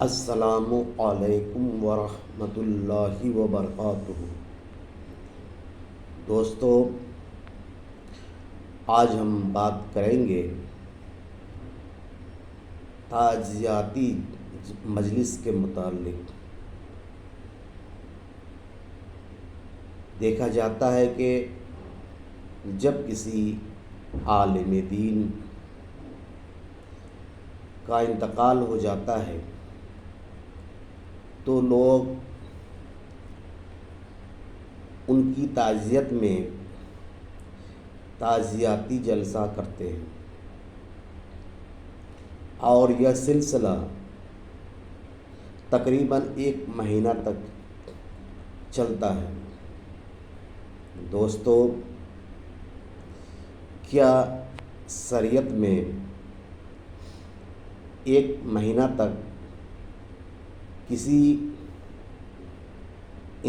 السلام علیکم ورحمۃ اللہ وبرکاتہ۔ دوستو، آج ہم بات کریں گے تعزیتی مجلس کے متعلق۔ دیکھا جاتا ہے کہ جب کسی عالم دین کا انتقال ہو جاتا ہے تو لوگ ان کی تعزیت میں تعزیتی جلسہ کرتے ہیں، اور یہ سلسلہ تقریباً 1 مہینہ تک چلتا ہے۔ دوستو، کیا شریعت میں 1 مہینہ تک کسی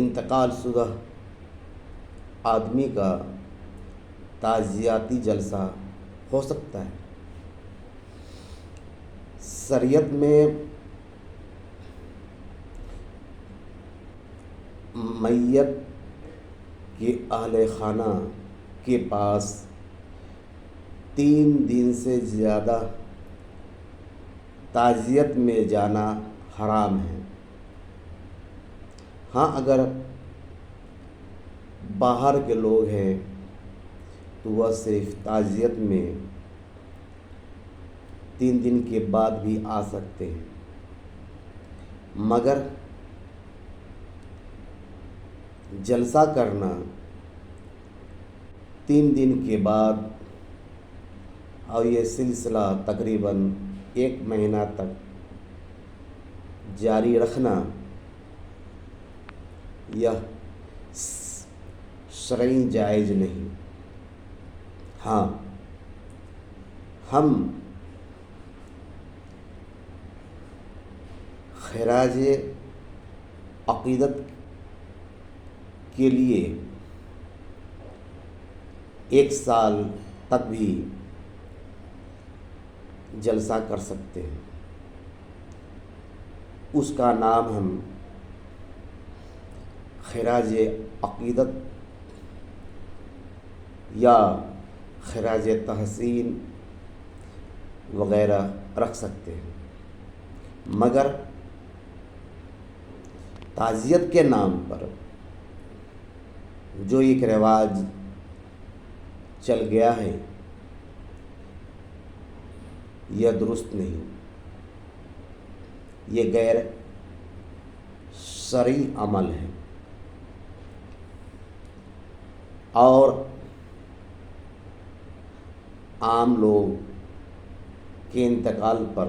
انتقال شدہ آدمی کا تعزیتی جلسہ ہو سکتا ہے؟ شریعت میں میت کے اہل خانہ کے پاس 3 دن سے زیادہ تعزیت میں جانا حرام ہے۔ ہاں، اگر باہر کے لوگ ہیں تو وہ صرف تعزیت میں 3 دن کے بعد بھی آ سکتے ہیں، مگر جلسہ کرنا 3 دن کے بعد اور یہ سلسلہ تقریباً 1 مہینہ تک جاری رکھنا یہ شرعی جائز نہیں۔ ہاں، ہم خراج عقیدت کے لیے 1 سال تک بھی جلسہ کر سکتے ہیں۔ اس کا نام ہم خراج عقیدت یا خراج تحسین وغیرہ رکھ سکتے ہیں، مگر تعزیت کے نام پر جو ایک رواج چل گیا ہے یہ درست نہیں، یہ غیر شرعی عمل ہے، اور عام لوگ کے انتقال پر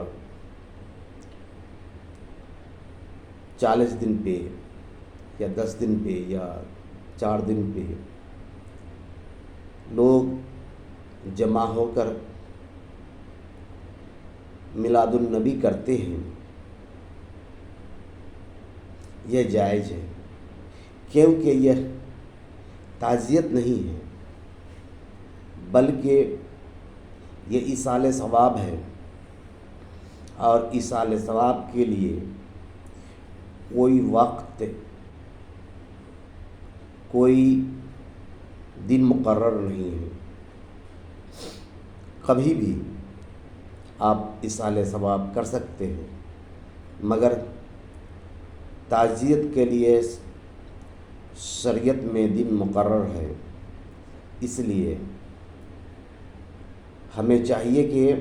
40 دن پہ یا 10 دن پہ یا 4 دن پہ لوگ جمع ہو کر میلاد النبی کرتے ہیں۔ یہ جائز ہے، کیونکہ یہ تعزیت نہیں ہے بلکہ یہ ایصال ثواب ہے، اور ایصال ثواب کے لیے کوئی وقت، کوئی دن مقرر نہیں ہے۔ کبھی بھی آپ ایصال ثواب کر سکتے ہیں، مگر تعزیت کے لیے شریعت میں دن مقرر ہے۔ اس لیے ہمیں چاہیے کہ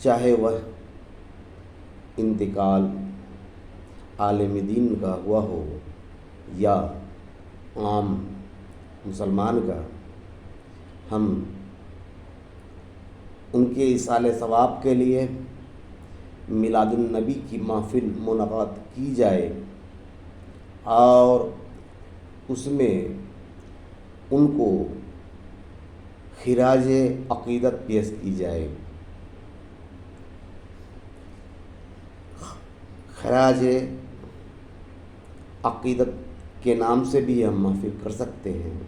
چاہے وہ انتقال عالم دین کا ہوا ہو یا عام مسلمان کا، ہم ان کے ایصال ثواب کے لیے میلاد النبی کی محفل منعقد کی جائے، اور اس میں ان کو خراج عقیدت پیش کی جائے۔ خراج عقیدت کے نام سے بھی ہم محفل کر سکتے ہیں،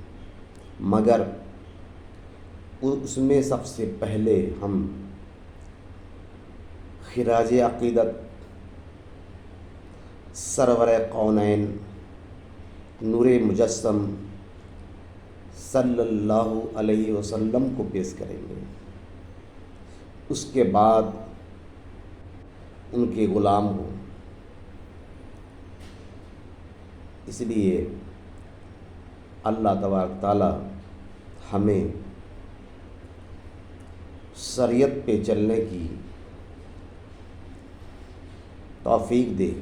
مگر اس میں سب سے پہلے ہم خراج عقیدت سرور کونین نور مجسم صلی اللہ علیہ وسلم کو پیش کریں گے۔ اس کے بعد ان کے غلام کو۔ اس لیے اللہ تبارک تعالی ہمیں شریعت پہ چلنے کی توفیق دے۔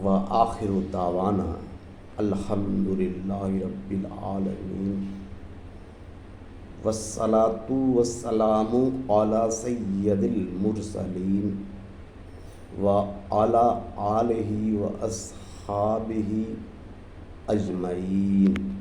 وآخر دعوانا الحمد للہ رب العالمین والصلاة والسلام علی سید المرسلین وعلی آلہ واصحابہ اجمعین۔